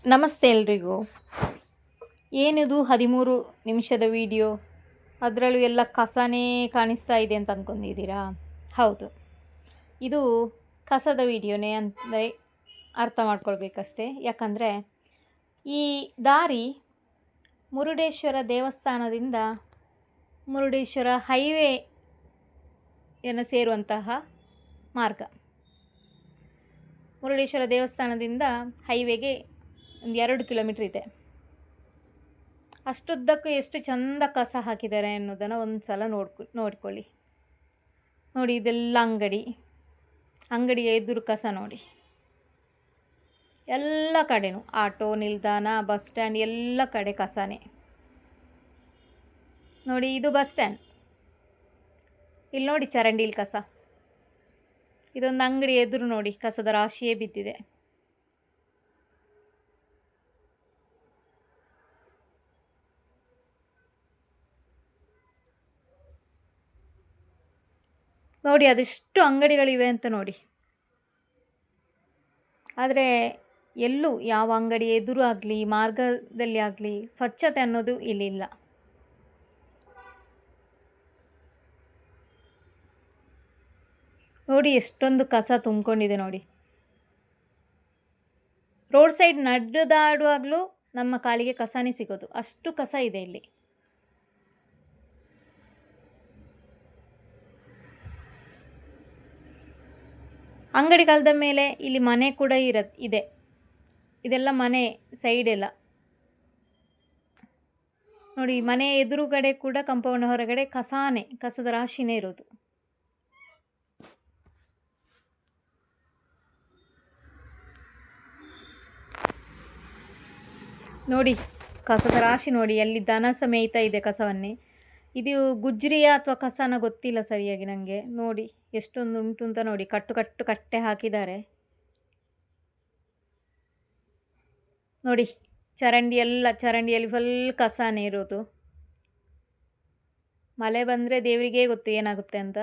ನಮಸ್ತೆ ಎಲ್ರಿಗೂ. ಏನಿದು 13 ನಿಮಿಷದ ವಿಡಿಯೋ, ಅದರಲ್ಲೂ ಎಲ್ಲ ಕಸನೇ ಕಾಣಿಸ್ತಾ ಇದೆ ಅಂತ ಅಂದ್ಕೊಂಡಿದ್ದೀರಾ? ಹೌದು, ಇದು ಕಸದ ವಿಡಿಯೋನೇ ಅಂತ ಅರ್ಥ ಮಾಡ್ಕೊಳ್ಬೇಕಷ್ಟೇ. ಯಾಕಂದರೆ ಈ ದಾರಿ ಮುರುಡೇಶ್ವರ ದೇವಸ್ಥಾನದಿಂದ ಮುರುಡೇಶ್ವರ ಹೈವೇಯನ್ನು ಸೇರುವಂತಹ ಮಾರ್ಗ. ಮುರುಡೇಶ್ವರ ದೇವಸ್ಥಾನದಿಂದ ಹೈವೇಗೆ ಒಂದು 2 ಕಿಲೋಮೀಟ್ರ್ ಇದೆ. ಅಷ್ಟುದ್ದಕ್ಕೂ ಎಷ್ಟು ಚಂದ ಕಸ ಹಾಕಿದ್ದಾರೆ ಅನ್ನೋದನ್ನು ಒಂದು ಸಲ ನೋಡ್ಕೊಳ್ಳಿ. ನೋಡಿ, ಇದೆಲ್ಲ ಅಂಗಡಿಯ ಎದುರು ಕಸ ನೋಡಿ. ಎಲ್ಲ ಕಡೆನೂ ಆಟೋ ನಿಲ್ದಾಣ, ಬಸ್ ಸ್ಟ್ಯಾಂಡ್, ಎಲ್ಲ ಕಡೆ ಕಸನೇ. ನೋಡಿ, ಇದು ಬಸ್ ಸ್ಟ್ಯಾಂಡ್. ಇಲ್ಲಿ ನೋಡಿ ಚರಂಡಿಲಿ ಕಸ. ಇದೊಂದು ಅಂಗಡಿ ಎದುರು ನೋಡಿ, ಕಸದ ರಾಶಿಯೇ ಬಿದ್ದಿದೆ. ನೋಡಿ, ಅದೆಷ್ಟು ಅಂಗಡಿಗಳಿವೆ ಅಂತ ನೋಡಿ. ಆದರೆ ಎಲ್ಲೂ ಯಾವ ಅಂಗಡಿ ಎದುರು ಆಗಲಿ, ಮಾರ್ಗದಲ್ಲಿ ಆಗಲಿ ಸ್ವಚ್ಛತೆ ಅನ್ನೋದು ಇಲ್ಲಿಲ್ಲ. ನೋಡಿ, ಎಷ್ಟೊಂದು ಕಸ ತುಂಬಿಕೊಂಡಿದೆ ನೋಡಿ. ರೋಡ್ ಸೈಡ್ ನಡೆದಾಡುವಾಗಲೂ ನಮ್ಮ ಕಾಲಿಗೆ ಕಸನೇ ಸಿಗೋದು, ಅಷ್ಟು ಕಸ ಇದೆ ಇಲ್ಲಿ. ಅಂಗಡಿಗಳದ ಮೇಲೆ ಇಲ್ಲಿ ಮನೆ ಕೂಡ ಇದೆ. ಇದೆಲ್ಲ ಮನೆ ಸೈಡೆಲ್ಲ ನೋಡಿ. ಮನೆ ಎದುರುಗಡೆ ಕೂಡ ಕಾಂಪೌಂಡ್ ಹೊರಗಡೆ ಕಸದ ರಾಶಿನೇ ಇರೋದು. ನೋಡಿ, ಕಸದ ರಾಶಿ ನೋಡಿ. ಅಲ್ಲಿ ದನ ಸಮೇತ ಇದೆ ಕಸವನ್ನೇ. ಇದು ಗುಜ್ರಿಯ ಅಥವಾ ಕಸನ ಗೊತ್ತಿಲ್ಲ ಸರಿಯಾಗಿ ನನಗೆ. ನೋಡಿ ಎಷ್ಟೊಂದು ಉಂಟು ಅಂತ ನೋಡಿ. ಕಟ್ಟೆ ಹಾಕಿದ್ದಾರೆ ನೋಡಿ. ಚರಂಡಿಯಲ್ಲಿ ಫುಲ್ ಕಸನೇ ಇರೋದು. ಮಳೆ ಬಂದರೆ ದೇವರಿಗೇ ಗೊತ್ತು ಏನಾಗುತ್ತೆ ಅಂತ.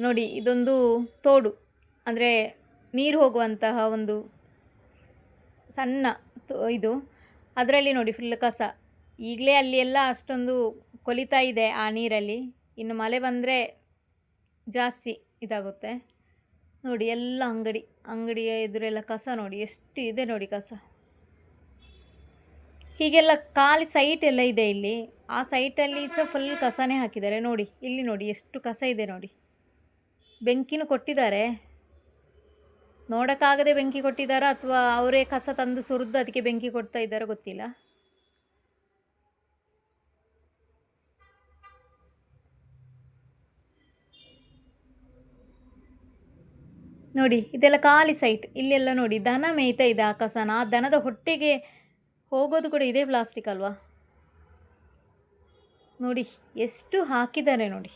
ನೋಡಿ, ಇದೊಂದು ತೋಡು, ಅಂದರೆ ನೀರು ಹೋಗುವಂತಹ ಒಂದು ಸಣ್ಣ ಇದು. ಅದರಲ್ಲಿ ನೋಡಿ ಫುಲ್ ಕಸ. ಈಗಲೇ ಅಲ್ಲಿ ಎಲ್ಲ ಅಷ್ಟೊಂದು ಕೊಲಿತಾ ಇದೆ ಆ ನೀರಲ್ಲಿ. ಇನ್ನು ಮಳೆ ಬಂದರೆ ಜಾಸ್ತಿ ಇದಾಗುತ್ತೆ. ನೋಡಿ, ಎಲ್ಲ ಅಂಗಡಿಯ ಎದುರೆಲ್ಲ ಕಸ ನೋಡಿ, ಎಷ್ಟು ಇದೆ ನೋಡಿ ಕಸ. ಹೀಗೆಲ್ಲ ಖಾಲಿ ಸೈಟ್ ಎಲ್ಲ ಇದೆ ಇಲ್ಲಿ. ಆ ಸೈಟಲ್ಲಿ ಸಹ ಫುಲ್ ಕಸನೇ ಹಾಕಿದ್ದಾರೆ ನೋಡಿ. ಇಲ್ಲಿ ನೋಡಿ ಎಷ್ಟು ಕಸ ಇದೆ ನೋಡಿ. ಬೆಂಕಿನೂ ಕೊಟ್ಟಿದ್ದಾರೆ. ನೋಡೋಕ್ಕಾಗದೆ ಬೆಂಕಿ ಕೊಟ್ಟಿದ್ದಾರಾ ಅಥವಾ ಅವರೇ ಕಸ ತಂದು ಸುರಿದು ಅದಕ್ಕೆ ಬೆಂಕಿ ಕೊಡ್ತಾ ಇದ್ದಾರೋ ಗೊತ್ತಿಲ್ಲ. ನೋಡಿ, ಇದೆಲ್ಲ ಖಾಲಿ ಸೈಟ್. ಇಲ್ಲೆಲ್ಲ ನೋಡಿ ದನ ಮೇಯ್ತಾ ಇದೆ ಆ ಕಸನ. ಆ ದನದ ಹೊಟ್ಟೆಗೆ ಹೋಗೋದು ಕೂಡ ಇದೇ ಪ್ಲಾಸ್ಟಿಕ್ ಅಲ್ವಾ. ನೋಡಿ ಎಷ್ಟು ಹಾಕಿದ್ದಾರೆ ನೋಡಿ.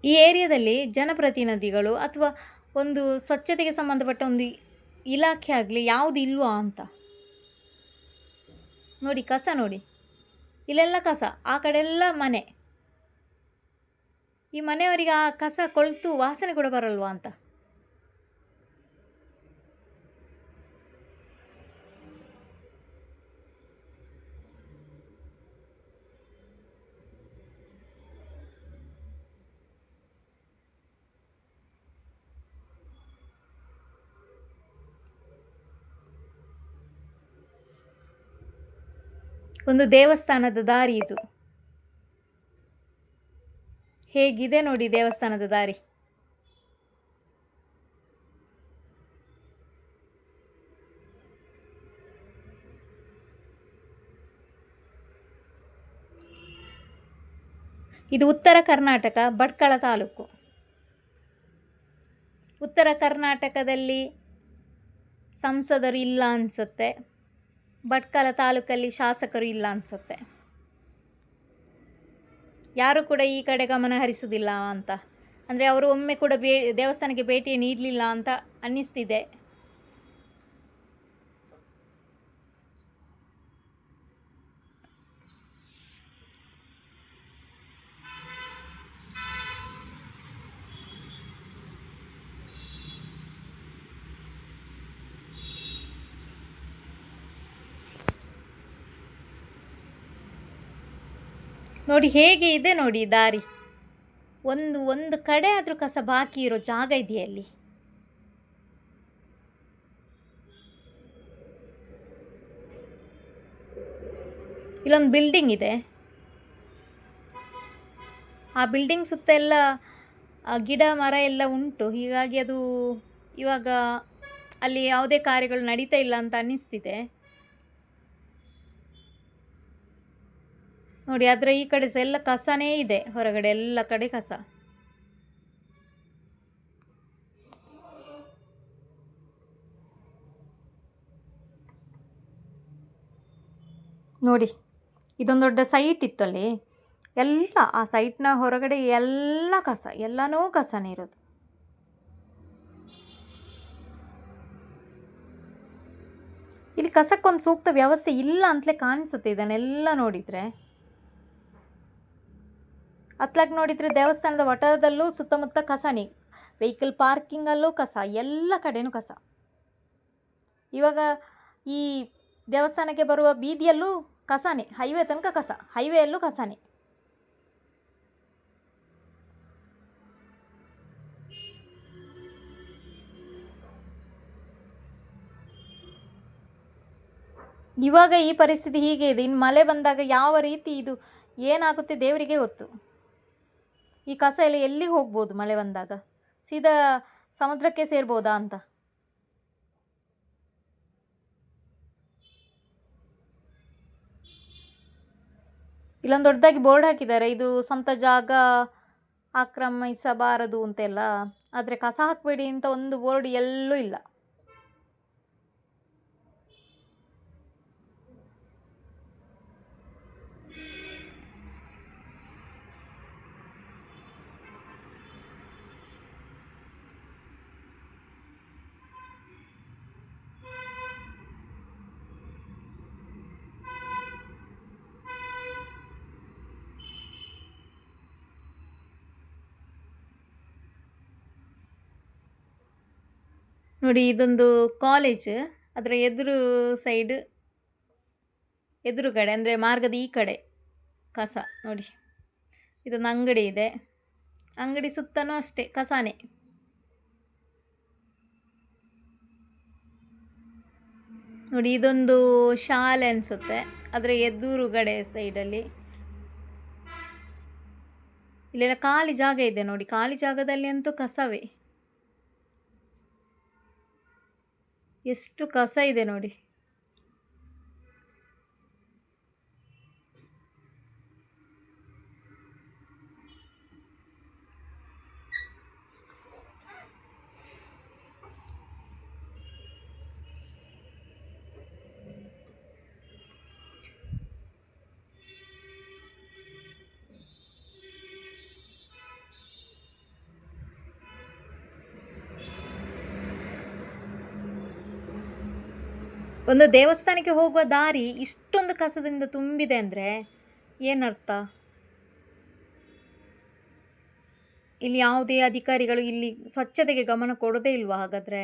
ಈ ಏರಿಯಾದಲ್ಲಿ ಜನಪ್ರತಿನಿಧಿಗಳು ಅಥವಾ ಒಂದು ಸ್ವಚ್ಛತೆಗೆ ಸಂಬಂಧಪಟ್ಟ ಒಂದು ಇಲಾಖೆ ಆಗಲಿ ಯಾವುದು ಇಲ್ವಾ ಅಂತ ನೋಡಿ. ಕಸ ನೋಡಿ, ಇಲ್ಲೆಲ್ಲ ಕಸ. ಆ ಕಡೆಲ್ಲ ಮನೆ. ಈ ಮನೆಯವರಿಗೆ ಆ ಕಸ ಕೊಳ್ತು ವಾಸನೆ ಕೂಡ ಬರಲ್ವಾ ಅಂತ. ಒಂದು ದೇವಸ್ಥಾನದ ದಾರಿ ಇದು. ಹೇಗಿದೆ ನೋಡಿ ದೇವಸ್ಥಾನದ ದಾರಿ. ಇದು ಉತ್ತರ ಕರ್ನಾಟಕ, ಭಟ್ಕಳ ತಾಲೂಕು. ಉತ್ತರ ಕರ್ನಾಟಕದಲ್ಲಿ ಸಂಸದರು ಇಲ್ಲ ಅನಿಸುತ್ತೆ. ಭಟ್ಕಳ ತಾಲೂಕಲ್ಲಿ ಶಾಸಕರು ಇಲ್ಲ ಅನಿಸುತ್ತೆ. ಯಾರು ಕೂಡ ಈ ಕಡೆ ಗಮನ ಹರಿಸುವುದಿಲ್ಲ ಅಂತ. ಅಂದರೆ ಅವರು ಒಮ್ಮೆ ಕೂಡ ದೇವಸ್ಥಾನಕ್ಕೆ ಭೇಟಿ ನೀಡಲಿಲ್ಲ ಅಂತ ಅನ್ನಿಸ್ತಿದೆ. ನೋಡಿ ಹೇಗೆ ಇದೆ ನೋಡಿ ದಾರಿ. ಒಂದು ಒಂದು ಕಡೆ ಆದರೂ ಕಸ ಬಾಕಿ ಇರೋ ಜಾಗ ಇದೆಯಾ ಅಲ್ಲಿ? ಇಲ್ಲೊಂದು ಬಿಲ್ಡಿಂಗ್ ಇದೆ. ಆ ಬಿಲ್ಡಿಂಗ್ ಸುತ್ತ ಎಲ್ಲ ಗಿಡ ಮರ ಎಲ್ಲ ಉಂಟು. ಹೀಗಾಗಿ ಅದು ಇವಾಗ ಅಲ್ಲಿ ಯಾವುದೇ ಕಾರ್ಯಗಳು ನಡೀತಾ ಇಲ್ಲ ಅಂತ ಅನ್ನಿಸ್ತಿದೆ. ನೋಡಿ ಅದರ ಈ ಕಡೆ ಸಹ ಎಲ್ಲ ಕಸನೇ ಇದೆ, ಹೊರಗಡೆ ಎಲ್ಲ ಕಡೆ ಕಸ. ನೋಡಿ ಇದೊಂದು ದೊಡ್ಡ ಸೈಟ್ ಇತ್ತು ಅಲ್ಲಿ, ಎಲ್ಲ ಆ ಸೈಟ್ನ ಹೊರಗಡೆ ಎಲ್ಲ ಕಸ, ಎಲ್ಲನೂ ಕಸನೇ ಇರೋದು. ಇಲ್ಲಿ ಕಸಕ್ಕೊಂದು ಸೂಕ್ತ ವ್ಯವಸ್ಥೆ ಇಲ್ಲ ಅಂತಲೇ ಕಾಣಿಸುತ್ತೆ ಇದನ್ನೆಲ್ಲ ನೋಡಿದರೆ. ಅತ್ಲಾಗಿ ನೋಡಿದರೆ ದೇವಸ್ಥಾನದ ವಠಾರದಲ್ಲೂ ಸುತ್ತಮುತ್ತ ಕಸನೇ, ವೆಹಿಕಲ್ ಪಾರ್ಕಿಂಗಲ್ಲೂ ಕಸ, ಎಲ್ಲ ಕಡೆನೂ ಕಸ. ಇವಾಗ ಈ ದೇವಸ್ಥಾನಕ್ಕೆ ಬರುವ ಬೀದಿಯಲ್ಲೂ ಕಸನೇ, ಹೈವೇ ತನಕ ಕಸ, ಹೈವೇಯಲ್ಲೂ ಕಸನೇ. ಇವಾಗ ಈ ಪರಿಸ್ಥಿತಿ ಹೀಗೆ ಇದೆ. ಇನ್ನು ಮಳೆ ಬಂದಾಗ ಯಾವ ರೀತಿ ಇದು ಏನಾಗುತ್ತೆ ದೇವರಿಗೆ ಗೊತ್ತು. ಈ ಕಸ ಎಲ್ಲ ಎಲ್ಲಿಗೆ ಹೋಗ್ಬೋದು ಮಳೆ ಬಂದಾಗ? ಸೀದಾ ಸಮುದ್ರಕ್ಕೆ ಸೇರ್ಬೋದಾ ಅಂತ. ಇಲ್ಲೊಂದು ದೊಡ್ಡದಾಗಿ ಬೋರ್ಡ್ ಹಾಕಿದ್ದಾರೆ, ಇದು ಸ್ವಂತ ಜಾಗ ಆಕ್ರಮಿಸಬಾರದು ಅಂತೆಲ್ಲ. ಆದರೆ ಕಸ ಹಾಕಬೇಡಿ ಅಂತ ಒಂದು ಬೋರ್ಡ್ ಎಲ್ಲೂ ಇಲ್ಲ. ನೋಡಿ ಇದೊಂದು ಕಾಲೇಜ್, ಅದರ ಸೈಡ್ ಎದುರುಗಡೆ ಅಂದರೆ ಮಾರ್ಗದ ಈ ಕಡೆ ಕಸ. ನೋಡಿ ಇದೊಂದು ಅಂಗಡಿ ಇದೆ, ಅಂಗಡಿ ಸುತ್ತನೂ ಅಷ್ಟೇ ಕಸನೇ. ನೋಡಿ ಇದೊಂದು ಶಾಲೆ ಅನಿಸುತ್ತೆ, ಅದರ ಎದುರುಗಡೆ ಸೈಡಲ್ಲಿ ಇಲ್ಲೆಲ್ಲ ಖಾಲಿ ಜಾಗ ಇದೆ. ನೋಡಿ ಖಾಲಿ ಜಾಗದಲ್ಲಿ ಅಂತೂ ಕಸವೇ, ಎಷ್ಟು ಕಸ ಇದೆ ನೋಡಿ. ಒಂದು ದೇವಸ್ಥಾನಕ್ಕೆ ಹೋಗುವ ದಾರಿ ಇಷ್ಟೊಂದು ಕಸದಿಂದ ತುಂಬಿದೆ ಅಂದರೆ ಏನರ್ಥ? ಇಲ್ಲಿ ಯಾವುದೇ ಅಧಿಕಾರಿಗಳು ಇಲ್ಲಿ ಸ್ವಚ್ಛತೆಗೆ ಗಮನ ಕೊಡೋದೇ ಇಲ್ವಾ ಹಾಗಾದರೆ?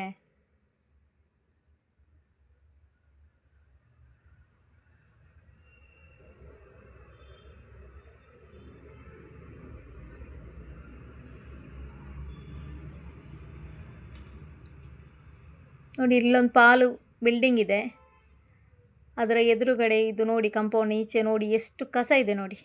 ನೋಡಿ ಇಲ್ಲೊಂದು ಪಾಲು ಬಿಲ್ಡಿಂಗ್ ಇದೆ, ಅದರ ಎದುರುಗಡೆ ಇದು ನೋಡಿ ಕಾಂಪೌಂಡ್ ಈಚೆ ನೋಡಿ ಎಷ್ಟು ಕಸ ಇದೆ ನೋಡಿ.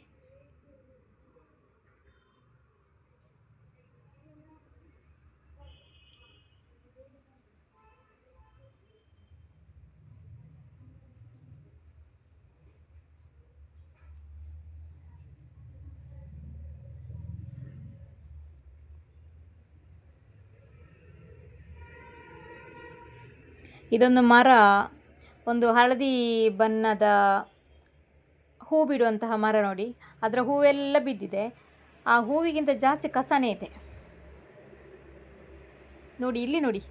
ಇದೊಂದು ಮರ, ಒಂದು ಹಳದಿ ಬಣ್ಣದ ಹೂ ಬಿಡುವಂತಹ ಮರ ನೋಡಿ, ಅದರ ಹೂವೆಲ್ಲ ಬಿದ್ದಿದೆ. ಆ ಹೂವಿಗಿಂತ ಜಾಸ್ತಿ ಕಸನೇ ಇದೆ ನೋಡಿ. ಇಲ್ಲಿ ನೋಡಿ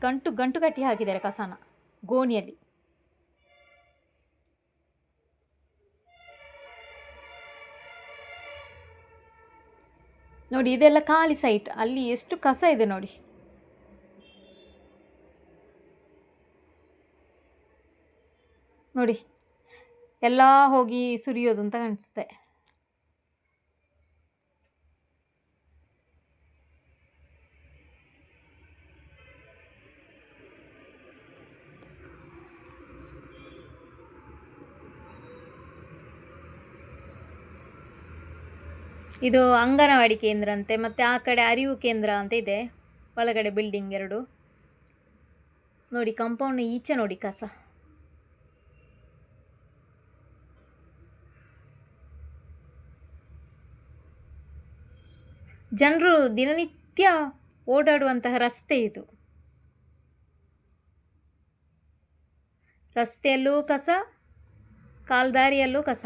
ಗಂಟು ಗಂಟು ಕಟ್ಟಿ ಹಾಕಿದ್ದಾರೆ ಕಸನ ಗೋಣಿಯಲ್ಲಿ. ನೋಡಿ ಇದೆಲ್ಲ ಖಾಲಿ ಸೈಟ್, ಅಲ್ಲಿ ಎಷ್ಟು ಕಸ ಇದೆ ನೋಡಿ. ನೋಡಿ ಎಲ್ಲ ಹೋಗಿ ಸುರಿಯೋದು ಅಂತ ಕಾಣಿಸುತ್ತೆ. ಇದು ಅಂಗನವಾಡಿ ಕೇಂದ್ರ ಅಂತೆ, ಮತ್ತು ಆ ಕಡೆ ಅರಿವು ಕೇಂದ್ರ ಅಂತ ಇದೆ, ಒಳಗಡೆ ಬಿಲ್ಡಿಂಗ್ ಎರಡು. ನೋಡಿ ಕಾಂಪೌಂಡ್ ಈಚೆ ನೋಡಿ ಕಸ. ಜನರು ದಿನನಿತ್ಯ ಓಡಾಡುವಂತಹ ರಸ್ತೆ ಇದು. ರಸ್ತೆಯಲ್ಲೂ ಕಸ, ಕಾಲ್ದಾರಿಯಲ್ಲೂ ಕಸ.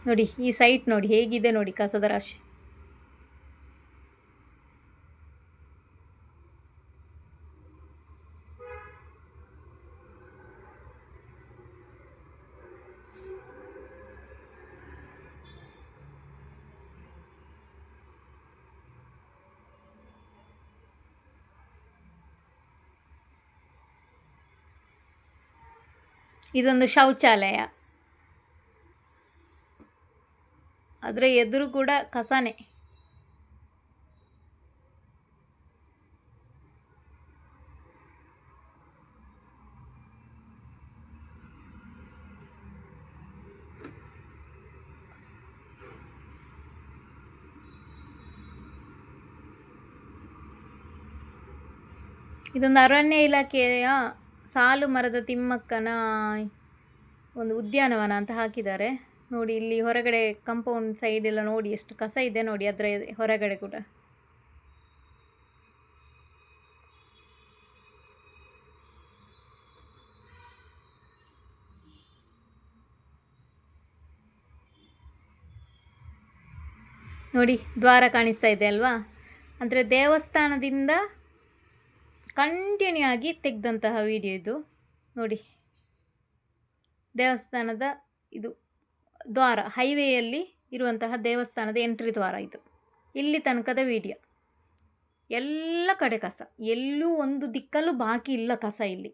ನೋಡಿ ಈ ಸೈಟ್ ನೋಡಿ ಹೇಗಿದೆ ನೋಡಿ ಕಸದ ರಾಶಿ. ಇದೊಂದು ಶೌಚಾಲಯ, ಅದರ ಎದುರು ಕೂಡ ಕಸನೇ. ಇದೊಂದು ಅರಣ್ಯ ಇಲಾಖೆಯ ಸಾಲು ಮರದ ತಿಮ್ಮಕ್ಕನ ಒಂದು ಉದ್ಯಾನವನ ಅಂತ ಹಾಕಿದ್ದಾರೆ ನೋಡಿ. ಇಲ್ಲಿ ಹೊರಗಡೆ ಕಾಂಪೌಂಡ್ ಸೈಡ್ ಎಲ್ಲ ನೋಡಿ ಎಷ್ಟು ಕಸ ಇದೆ ನೋಡಿ, ಅದರ ಹೊರಗಡೆ ಕೂಡ. ನೋಡಿ ದ್ವಾರ ಕಾಣಿಸ್ತಾ ಇದೆ ಅಲ್ವಾ, ಅಂದರೆ ದೇವಸ್ಥಾನದಿಂದ ಕಂಟಿನ್ಯೂ ಆಗಿ ತೆಗೆದಂತಹ ವಿಡಿಯೋ ಇದು ನೋಡಿ. ದೇವಸ್ಥಾನದ ಇದು ದ್ವಾರ, ಹೈವೇಯಲ್ಲಿ ಇರುವಂತಹ ದೇವಸ್ಥಾನದ ಎಂಟ್ರಿ ದ್ವಾರ ಇದು. ಇಲ್ಲಿ ತನಕದ ವಿಡಿಯೋ. ಎಲ್ಲ ಕಡೆ ಕಸ, ಎಲ್ಲೂ ಒಂದು ದಿಕ್ಕಲ್ಲೂ ಬಾಕಿ ಇಲ್ಲ ಕಸ ಇಲ್ಲಿ.